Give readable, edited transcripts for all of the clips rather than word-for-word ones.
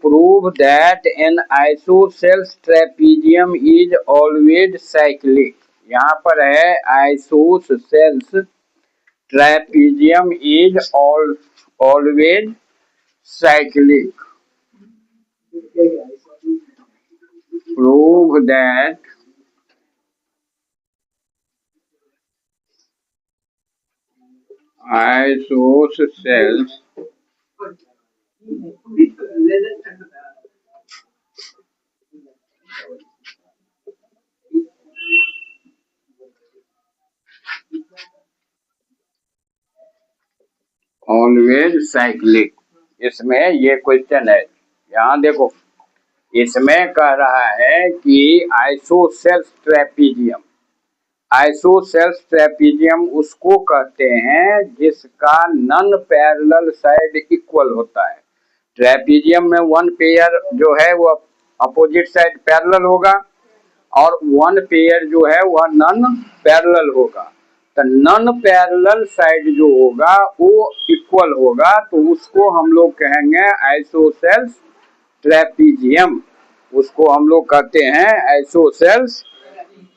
prove that an isosceles trapezium is always cyclic. यहाँ पर है isosceles trapezium is always cyclic. Prove that isosceles always cyclic. इसमें ये question है, यहाँ देखो, इसमें कह रहा है कि आइसोसेल्स ट्रेपीजियम, आइसोसेल्स ट्रेपीजियम उसको कहते हैं जिसका नन पैरेलल साइड इक्वल होता है। ट्रेपीजियम में वन पेयर जो है वो अपोजिट साइड पैरेलल होगा और वन पेयर जो है वह नन पैरेलल होगा। तो नन पैरेलल साइड जो होगा वो इक्वल होगा, तो उसको हम लोग कहेंगे आइसोसेल्स ट्रेपीजियम। उसको हम लोग कहते हैं आइसोसेल्स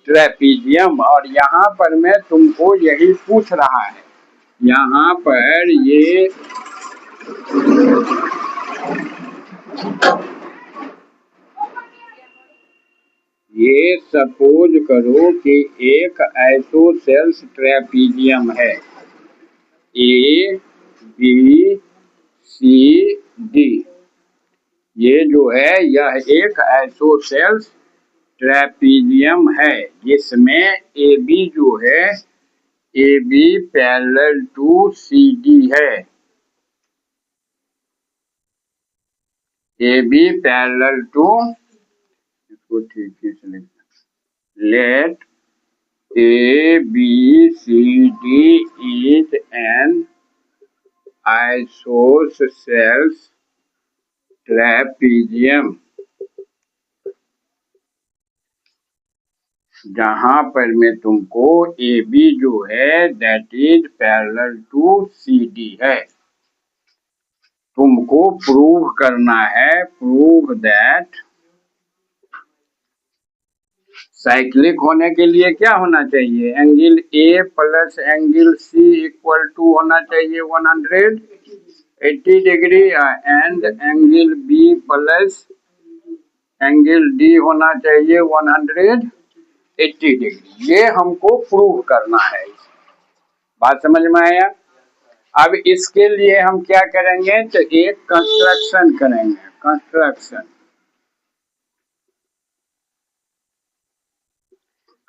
ट्रेपीजियम। और यहाँ पर मैं तुमको यही पूछ रहा है, यहाँ पर ये सपोज करो कि एक आइसोसेल्स ट्रेपीजियम है, ए बी सी डी। ये जो है यह एक आइसोसेल्स ट्रेपीजियम है जिसमें ए बी जो है A B parallel to C D है, ए बी पैरेलल टू, इसको ठीक से लिखना, let A B C D is an isosceles trapezium. जहां पर मैं तुमको ए बी जो है that is parallel to C D है, तुमको प्रूव करना है, प्रूव दैट साइक्लिक होने के लिए क्या होना चाहिए, angle A plus angle C equal to होना चाहिए 180 degree and angle B plus angle D होना चाहिए 180 डिग्री। ये हमको प्रूव करना है। बात समझ में आया? अब इसके लिए हम क्या करेंगे, तो एक कंस्ट्रक्शन करेंगे।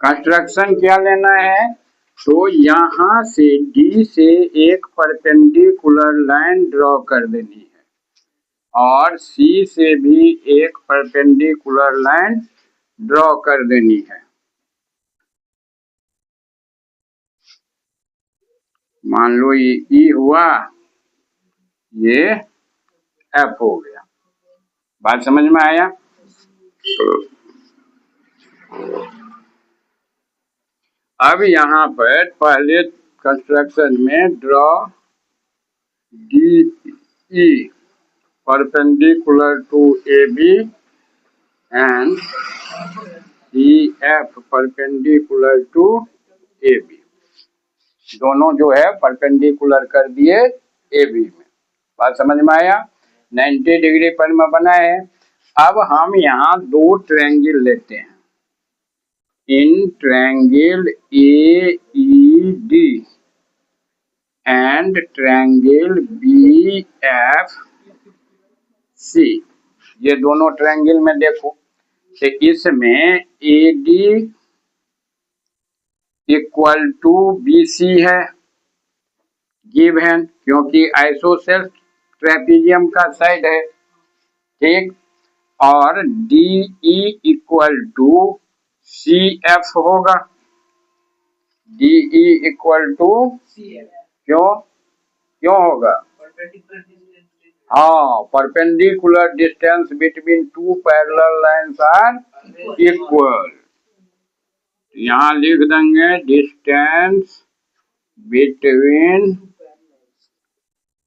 कंस्ट्रक्शन क्या लेना है, तो यहाँ से डी से एक परपेंडिकुलर लाइन ड्रॉ कर देनी है और सी से भी एक परपेंडिकुलर लाइन ड्रॉ कर देनी है। मान लो ये ई हुआ, ये एफ हो गया। बात समझ में आया? अब यहाँ पर पहले कंस्ट्रक्शन में draw D E perpendicular to A B and D F perpendicular to A B. दोनों जो है परपेंडिकुलर कर दिए ए बी में। बात समझ में आया? 90 डिग्री पर में बना है। अब हम यहाँ दो ट्रायंगल लेते हैं, in triangle A E D and triangle B F C. ये दोनों ट्रायंगल में देखो, तो इसमें A D equal to B C है गिवन, क्योंकि आइसोसेल्स ट्रेपीजियम का साइड है, ठीक। और D E equal to C F होगा, डी ई इक्वल टू क्यों होगा? हाँ, perpendicular distance between two parallel lines are equal. यहाँ लिख देंगे distance between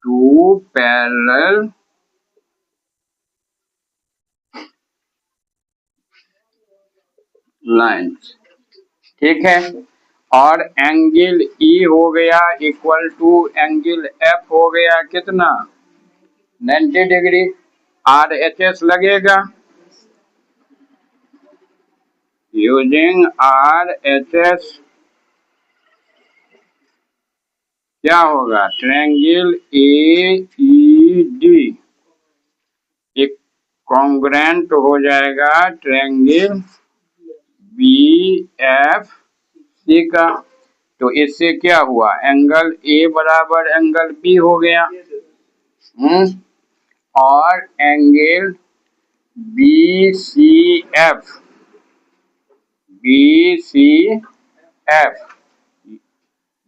two parallel lines, ठीक है। और एंगल ई हो गया इक्वल टू एंगल एफ हो गया कितना 90 डिग्री। आर एच एस लगेगा यूजिंग आर एच एस क्या होगा ट्रायंगल ए ई डी एक कॉन्ग्रेंट हो जाएगा ट्रायंगल बी एफ सी का। तो इससे क्या हुआ एंगल ए बराबर एंगल बी हो गया। और एंगल बी सी एफ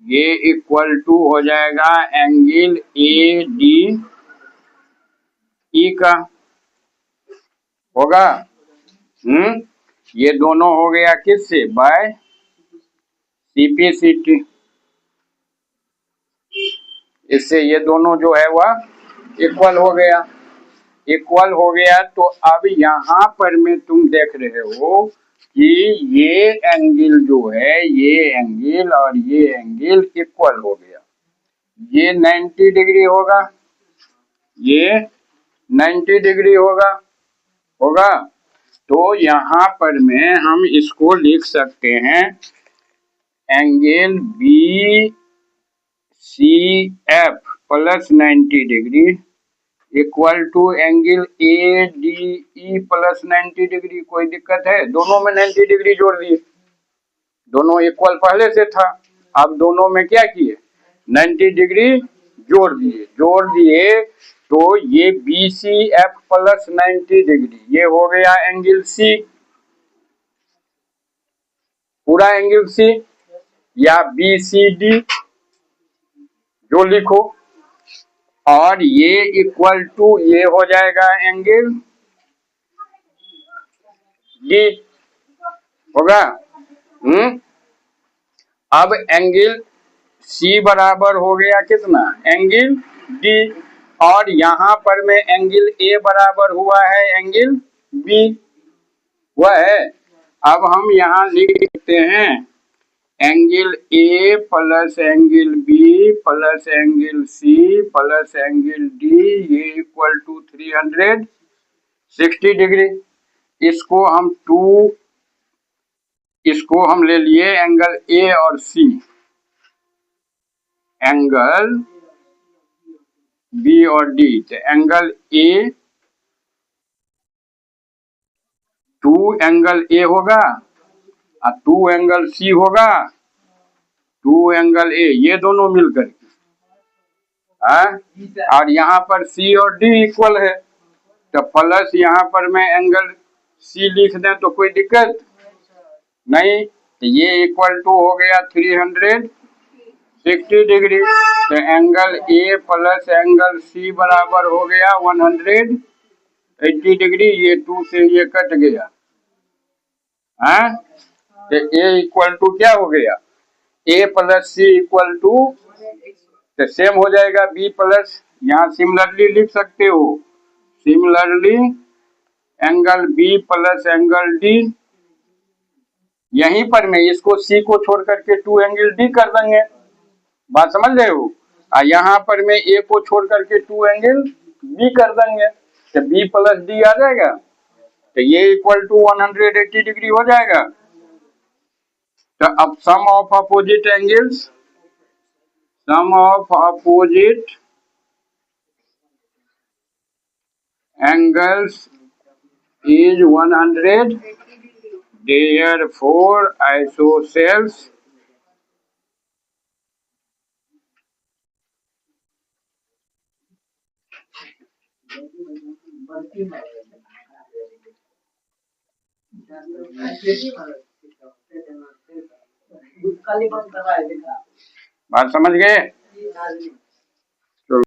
ये इक्वल टू हो जाएगा एंगल ए डी ई का होगा। ये दोनों हो गया किससे बाय सीपीसीटी। इससे ये दोनों जो है वह इक्वल हो गया। इक्वल हो गया तो अब यहाँ पर में तुम देख रहे हो कि ये एंगल जो है ये एंगल और ये एंगल इक्वल हो गया। ये 90 डिग्री होगा ये 90 डिग्री होगा। तो यहाँ पर में हम इसको लिख सकते हैं angle B C F plus 90 degree equal to angle A D E plus 90 degree. कोई दिक्कत है दोनों में 90 डिग्री जोड़ दिए दोनों इक्वल पहले से था। अब दोनों में क्या किए 90 डिग्री जोड़ दिए तो ये B C F plus 90 degree ये हो गया एंगल सी पूरा एंगल सी या बी सी डी जो लिखो। और ये इक्वल टू ये हो जाएगा एंगल डी होगा। अब एंगल सी बराबर हो गया कितना एंगल डी और यहाँ पर में एंगल ए बराबर हुआ है एंगल बी वह है। अब हम यहाँ लिख सकते हैं angle A plus angle B plus angle C plus angle D ये इक्वल टू 360 डिग्री। इसको हम ले लिए एंगल ए और सी एंगल बी और डी। तो एंगल ए 2 एंगल ए होगा और 2 एंगल सी होगा 2 एंगल ए ये दोनों मिलकर और यहाँ पर सी और डी इक्वल है तो प्लस यहाँ पर मैं एंगल सी लिख दें तो कोई दिक्कत नहीं। तो ये इक्वल टू हो गया 360 डिग्री। तो angle A plus angle C बराबर हो गया 180 डिग्री। ये 2 से ये कट गया तो ए इक्वल टू क्या हो गया A plus C equal to तो सेम हो जाएगा बी प्लस यहाँ सिमिलरली लिख सकते हो similarly angle B plus angle D. यहीं पर मैं इसको सी को छोड़ करके 2 एंगल डी कर देंगे बात समझ रहे हो। और यहाँ पर मैं ए को छोड़ करके 2 एंगल बी कर देंगे तो बी प्लस डी आ जाएगा तो ये इक्वल टू 180 डिग्री हो जाएगा। तो अब sum of opposite angles is 100 therefore isosceles बात समझ गए।